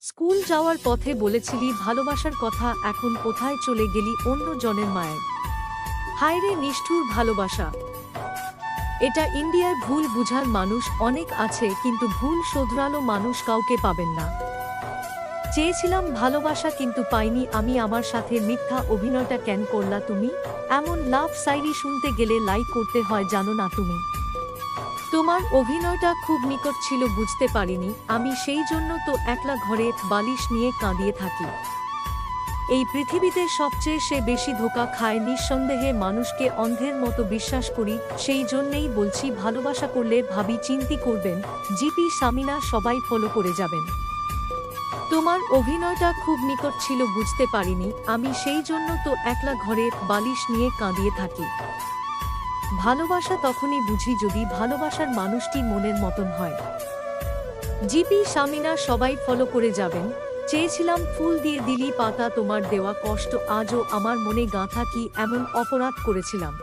School যাওয়ার পথে বলেছিলি ভালোবাসার কথা, এখন কোথায় চলে গেলি অন্য জনের মায়ের। হায়রে নিষ্ঠুর ভালোবাসা। এটা ইন্ডিয়ার ভুল বুঝার মানুষ অনেক আছে, কিন্তু ভুল শোধরালো মানুষ কাউকে পাবেন না। চেয়েছিলাম ভালোবাসা কিন্তু পাইনি আমি, আমার সাথে মিথ্যা অভিনয়টা কেন করলা তুমি? এমন লাভ সাইরি শুনতে গেলে লাইক করতে হয় জানো না তুমি? তোমার অভিনয়টা খুব নিকট ছিল, বুঝতে পারিনি আমি, সেই জন্য তো একলা ঘরে বালিশ নিয়ে কাঁদিয়ে থাকি। এই পৃথিবীতে সবচেয়ে সে বেশি ধোঁকা খায় নিঃসন্দেহে মানুষকে অন্ধের মতো বিশ্বাস করি, সেই জন্যেই বলছি ভালোবাসা করলে ভাবি চিন্তি করবেন। জিপি সামিনা সবাই ফলো করে যাবেন। তোমার অভিনয়টা খুব নিকট ছিল, বুঝতে পারিনি আমি, সেই জন্য তো একলা ঘরে বালিশ নিয়ে কাঁদিয়ে থাকি। ভালোবাসা তখনই বুঝি যদি ভালোবাসার মানুষটি মনের মতন হয়। জিপি সামিনা সবাই ফলো করে যাবেন। চেয়েছিলাম ফুল দিয়ে দিলি পাতা, তোমার দেওয়া কষ্ট আজও আমার মনে গাঁথা, কি এমন অপরাধ করেছিলাম?